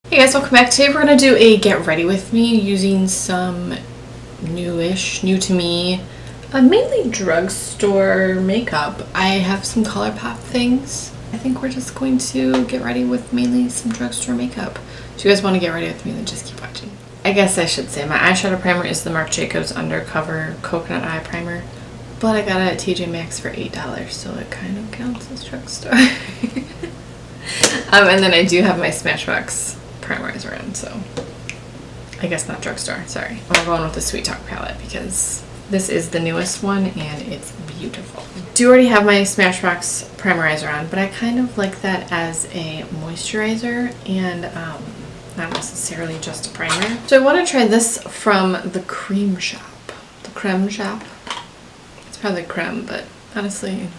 Hey guys, welcome back. Today we're going to do a get ready with me using some new to me, mainly drugstore makeup. I have some ColourPop things. I think we're just going to get ready with mainly some drugstore makeup. If you guys want to get ready with me, then just keep watching. I guess I should say my eyeshadow primer is the Marc Jacobs Undercover Coconut Eye Primer, but I got it at TJ Maxx for $8, so it kind of counts as drugstore. And then I do have my Smashbox primerizer in, so I guess not drugstore, sorry. I'm going with the Sweet Talk palette because this is the newest one and it's beautiful. I do already have my Smashbox primerizer on, but I kind of like that as a moisturizer and not necessarily just a primer. So I want to try this from the Creme Shop. The Creme Shop. It's probably creme, but honestly,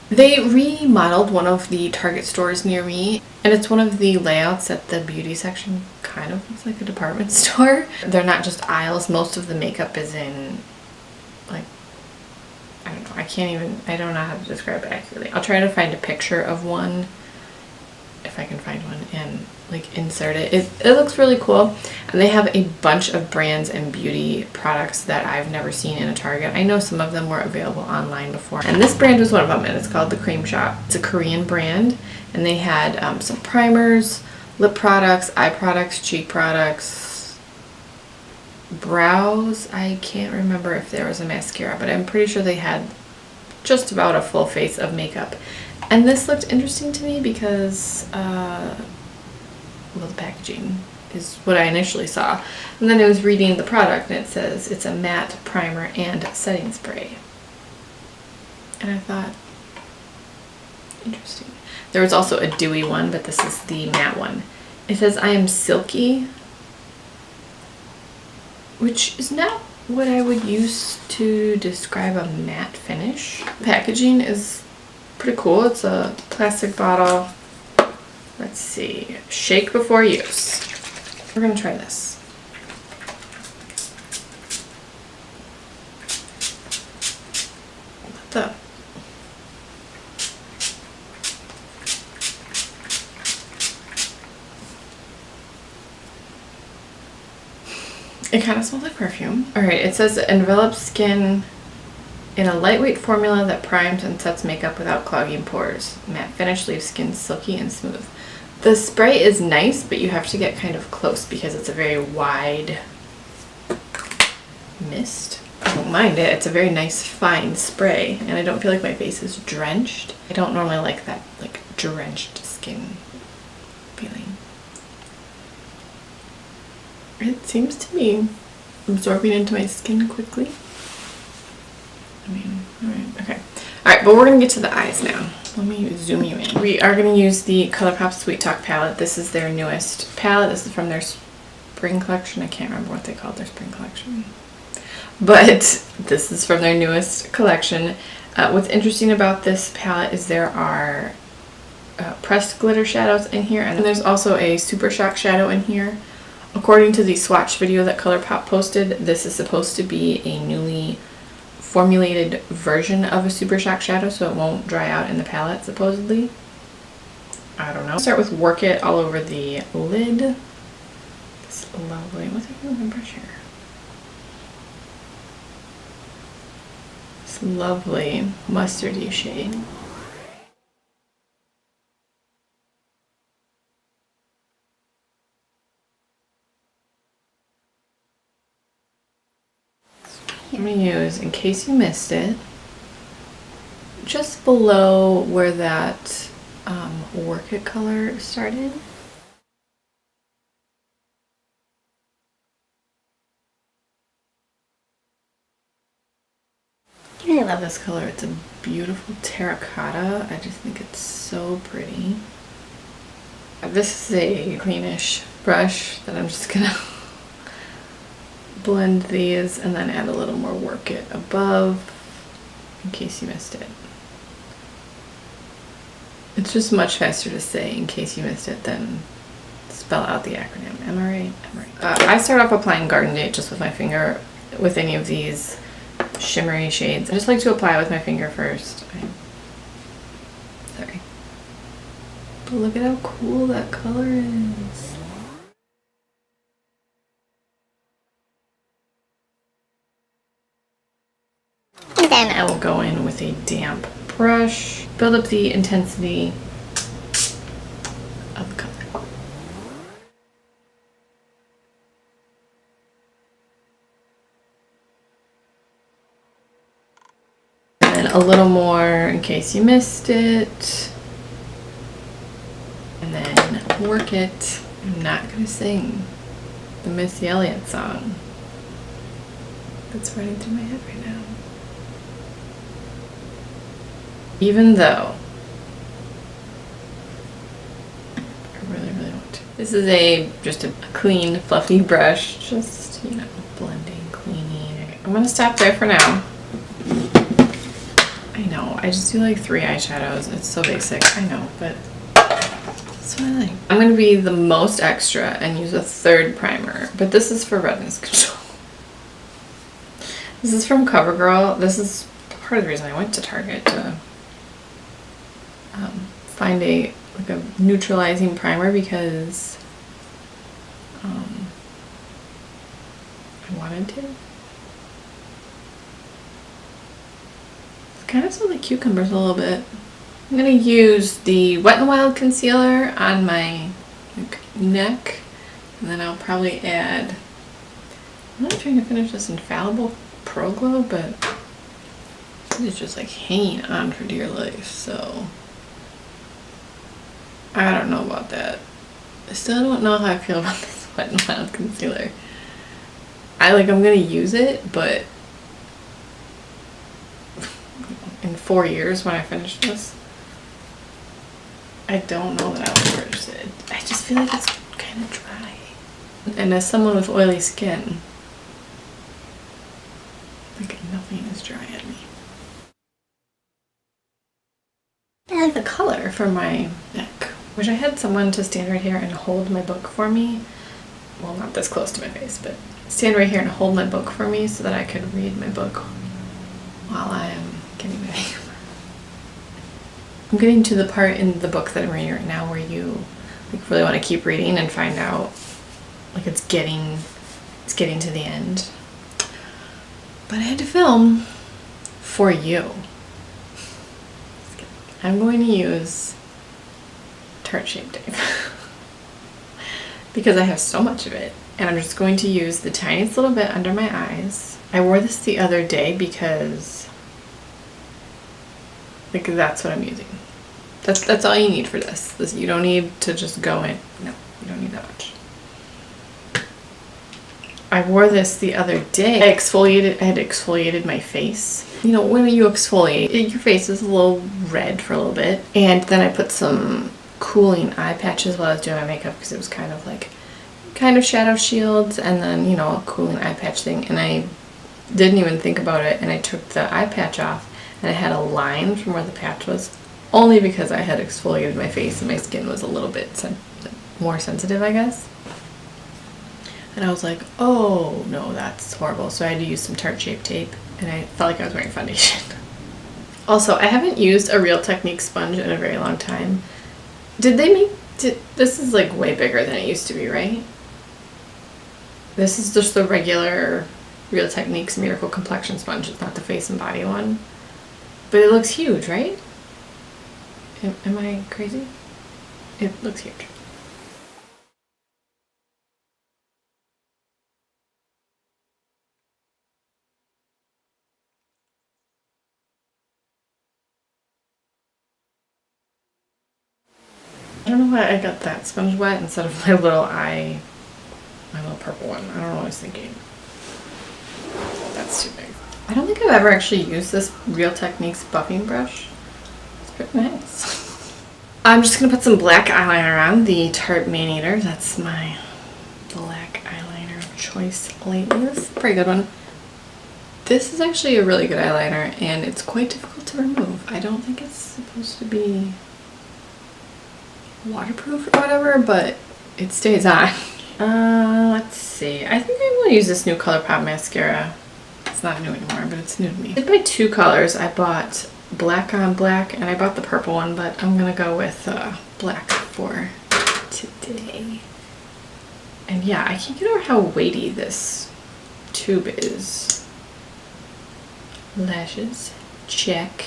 they remodeled one of the Target stores near me, and it's one of the layouts at the beauty section. Kind of looks like a department store. They're not just aisles. Most of the makeup is in, like, I don't know. I don't know how to describe it accurately. I'll try to find a picture of one, if I can find one, and like insert it. It looks really cool. And they have a bunch of brands and beauty products that I've never seen in a Target. I know some of them were available online before, and this brand was one of them, and it's called the Creme Shop. It's a Korean brand, and they had some primers, lip products, eye products, cheek products, brows. I can't remember if there was a mascara, but I'm pretty sure they had just about a full face of makeup. And this looked interesting to me because well, the packaging is what I initially saw. And then I was reading the product and it says it's a matte primer and setting spray. And I thought, interesting. There was also a dewy one, but this is the matte one. It says, I am silky, which is not what I would use to describe a matte finish. The packaging is pretty cool. It's a plastic bottle. Let's see. Shake before use. We're gonna try this. What the? It kind of smells like perfume. Alright, it says it envelops skin in a lightweight formula that primes and sets makeup without clogging pores. Matte finish leaves skin silky and smooth. The spray is nice, but you have to get kind of close because it's a very wide mist. I don't mind it. It's a very nice fine spray, and I don't feel like my face is drenched. I don't normally like that like drenched skin feeling. It seems to be absorbing into my skin quickly. I mean, alright, okay. Alright, but we're going to get to the eyes now. Let me zoom you in. We are going to use the ColourPop Sweet Talk palette. This is their newest palette. This is from their spring collection. I can't remember what they called their spring collection. But this is from their newest collection. What's interesting about this palette is there are pressed glitter shadows in here, and then there's also a Super Shock shadow in here. According to the swatch video that ColourPop posted, this is supposed to be a newly formulated version of a Super Shock shadow, so it won't dry out in the palette, supposedly. I don't know. Start with Work It all over the lid. This lovely, what's it doing with my brush here? This lovely mustardy shade. I'm going to use, in case you missed it, just below where that Work It color started. I love this color. It's a beautiful terracotta. I just think it's so pretty. This is a cleanish brush that I'm just going to blend these and then add a little more Work It above in case you missed it. It's just much faster to say in case you missed it than spell out the acronym. Am I right? I'm right. I start off applying Garden Date just with my finger with any of these shimmery shades. I just like to apply it with my finger first. Sorry. But look at how cool that color is. then I will go in with a damp brush, build up the intensity of the color. And then a little more in case you missed it. And then work it. I'm not gonna sing the Missy Elliott song that's running through my head right now. Even though I really, really want to. This is just a clean, fluffy brush, just, you know, blending, cleaning. I'm gonna stop there for now. I know, I just do like 3 eyeshadows. It's so basic, I know, but that's what I like. I'm gonna be the most extra and use a 3rd primer, but this is for redness control. This is from CoverGirl. This is part of the reason I went to Target to find a neutralizing primer, because I wanted to. It's kind of smells like cucumbers a little bit. I'm gonna use the Wet n Wild concealer on my neck, and then I'll probably add. I'm not trying to finish this Infallible Pro Glow, but it's just like hanging on for dear life, so I don't know about that. I still don't know how I feel about this Wet n Wild concealer. I'm gonna use it, but in 4 years when I finish this, I don't know that I'll purchase it. I just feel like it's kind of dry. And as someone with oily skin, like nothing is dry on me. I like the color for my neck. Wish I had someone to stand right here and hold my book for me. Well, not this close to my face, but stand right here and hold my book for me so that I could read my book while I am getting ready. I'm getting to the part in the book that I'm reading right now where you really want to keep reading and find out it's getting to the end. But I had to film for you. I'm going to use Tarte Shape Tape because I have so much of it, and I'm just going to use the tiniest little bit under my eyes. I wore this the other day because that's what I'm using. That's all you need for this. You don't need to just go in. No, you don't need that much. I wore this the other day. I had exfoliated my face. You know, when you exfoliate, your face is a little red for a little bit. And then I put some cooling eye patches while I was doing my makeup because it was kind of shadow shields, and then, you know, a cooling eye patch thing. And I didn't even think about it, and I took the eye patch off, and I had a line from where the patch was, only because I had exfoliated my face and my skin was a little bit more sensitive, I guess. And I was like, oh no, that's horrible. So I had to use some Tarte Shape Tape, and I felt like I was wearing foundation. Also, I haven't used a Real Techniques sponge in a very long time. This is like way bigger than it used to be, right? This is just the regular Real Techniques Miracle Complexion sponge. It's not the face and body one. But it looks huge, right? Am I crazy? It looks huge. I don't know why I got that sponge wet instead of my little purple one. I don't know what I was thinking. That's too big. I don't think I've ever actually used this Real Techniques buffing brush. It's pretty nice. I'm just gonna put some black eyeliner on, the Tarte Maneater. That's my black eyeliner of choice lately. This is a pretty good one. This is actually a really good eyeliner, and it's quite difficult to remove. I don't think it's supposed to be waterproof or whatever, but it stays on. Let's see. I think I'm gonna use this new ColourPop mascara. It's not new anymore, but it's new to me. I did buy 2 colors. I bought black on black, and I bought the purple one, but I'm gonna go with black for today. And yeah, I can't get over how weighty this tube is. lashes, check.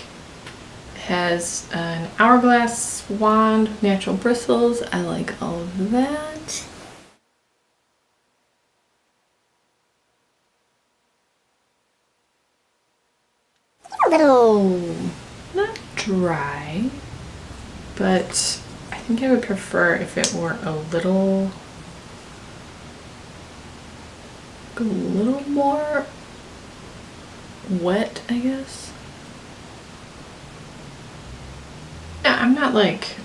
Has an hourglass wand, natural bristles. I like all of that. A little, not dry, but I think I would prefer if it were a little more wet, I guess. Yeah, I'm not like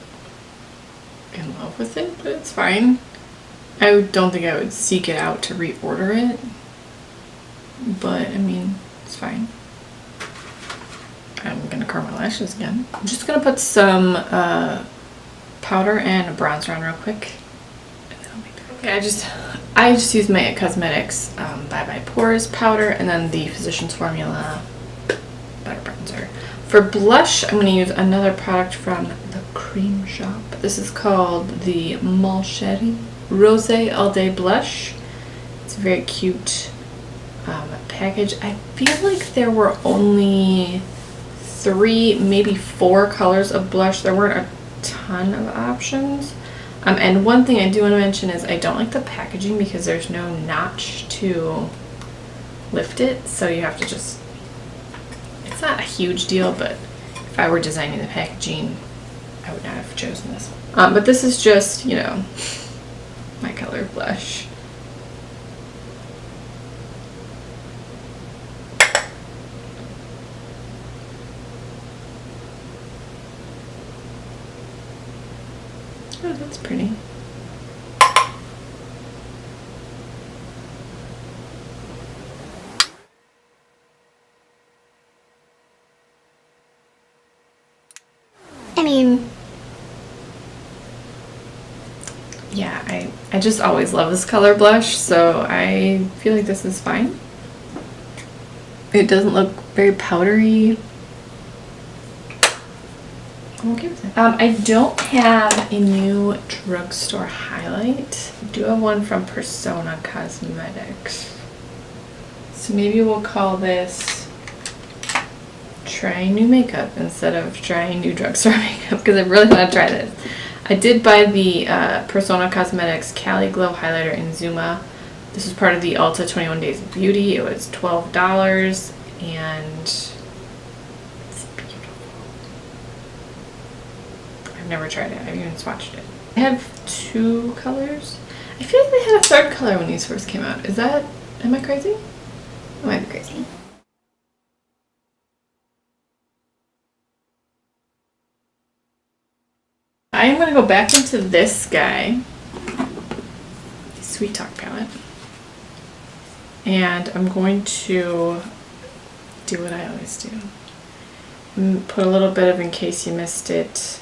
in love with it, but it's fine. I don't think I would seek it out to reorder it, but I mean, it's fine. I'm gonna curl my lashes again. I'm just gonna put some powder and bronzer on real quick. And then I'll be back. Okay, I just use my Cosmetics Bye Pores powder and then the Physicians Formula butter bronzer. For blush, I'm gonna use another product from the Cream Shop. This is called the Malcherie Rosé All Day Blush. It's a very cute package. I feel like there were only 3, maybe 4 colors of blush. There weren't a ton of options. And one thing I do want to mention is I don't like the packaging because there's no notch to lift it, so you have to just, it's not a huge deal, but if I were designing the packaging, I would not have chosen this one. But this is just, you know, my color of blush. Oh, that's pretty. I mean, yeah, I just always love this color blush, so I feel like this is fine. It doesn't look very powdery. I'm okay with it. I don't have a new drugstore highlight. I do have one from Persona Cosmetics. So maybe we'll call this Trying New Makeup instead of Trying New Drugstore Makeup, because I really want to try this. I did buy the Persona Cosmetics Cali Glow Highlighter in Zuma. This is part of the Ulta 21 Days of Beauty. It was $12 and never tried it. I've even swatched it. I have 2 colors. I feel like they had a 3rd color when these first came out. Is that, am I crazy? I might be crazy. I am going to go back into this guy, Sweet Talk palette, and I'm going to do what I always do. Put a little bit of In Case You Missed It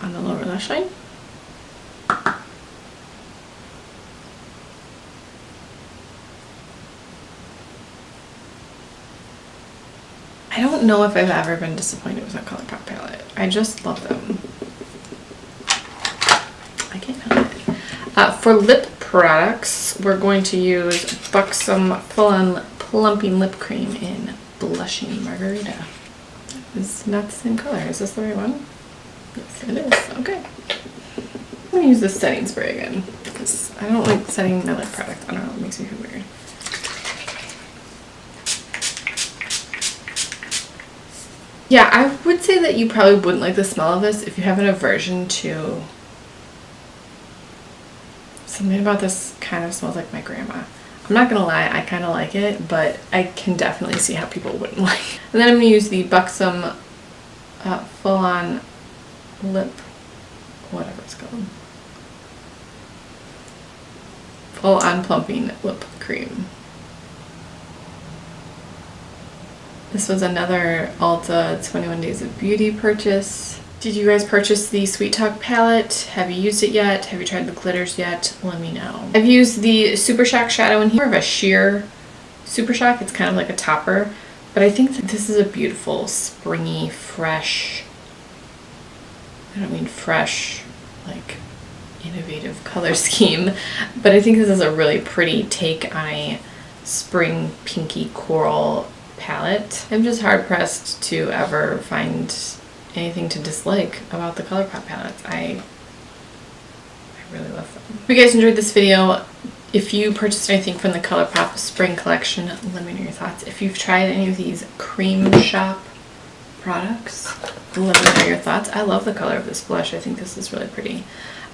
on the lower lash line. I don't know if I've ever been disappointed with a ColourPop palette. I just love them. I can't help it. For lip products, we're going to use Buxom Full-On Plumping Lip Cream in Blushing Margarita. It's not the same color. Is this the right one? Yes, it is. Okay. I'm going to use this setting spray again because I don't like setting my lip product. I don't know, it makes me feel weird. Yeah, I would say that you probably wouldn't like the smell of this if you have an aversion to... Something about this kind of smells like my grandma. I'm not gonna lie, I kind of like it, but I can definitely see how people wouldn't like it. And then I'm gonna use the Buxom Full-On Lip, whatever it's called. Full-On Plumping Lip Cream. This was another Ulta 21 Days of Beauty purchase. Did you guys purchase the Sweet Talk palette? Have you used it yet? Have you tried the glitters yet? Let me know. I've used the Super Shock shadow in here, more of a sheer Super Shock. It's kind of like a topper, but I think that this is a beautiful, springy, fresh, I don't mean fresh, like innovative color scheme, but I think this is a really pretty take on a spring pinky coral palette. I'm just hard pressed to ever find anything to dislike about the ColourPop palettes. I really love them. If you guys enjoyed this video, if you purchased anything from the ColourPop spring collection, let me know your thoughts. If you've tried any of these cream shop products, let me know your thoughts. I love the color of this blush. I think this is really pretty.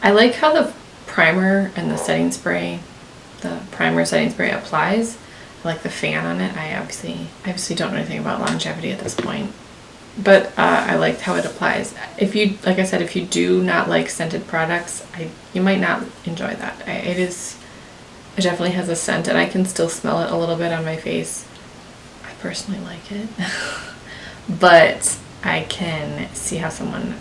I like how the primer and the setting spray, the primer setting spray applies. I like the fan on it. I obviously don't know anything about longevity at this point, but I liked how it applies. If you, like I said, if you do not like scented products, you might not enjoy that. It definitely has a scent, and I can still smell it a little bit on my face. I personally like it, but I can see how someone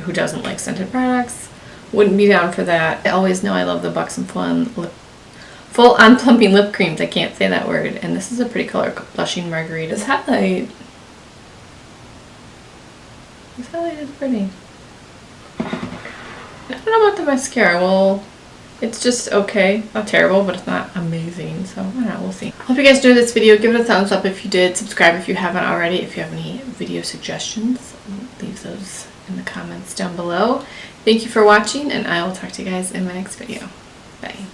who doesn't like scented products wouldn't be down for that. I always know I love the Buxom Full On Plumping Lip Creams. I can't say that word. And this is a pretty color, Blushing Margarita. This highlight is pretty. I don't know about the mascara. Well, it's just okay. Not terrible, but it's not amazing. So, I don't know. We'll see. Hope you guys enjoyed this video. Give it a thumbs up if you did. Subscribe if you haven't already. If you have any video suggestions, leave those in the comments down below. Thank you for watching, and I will talk to you guys in my next video. Bye.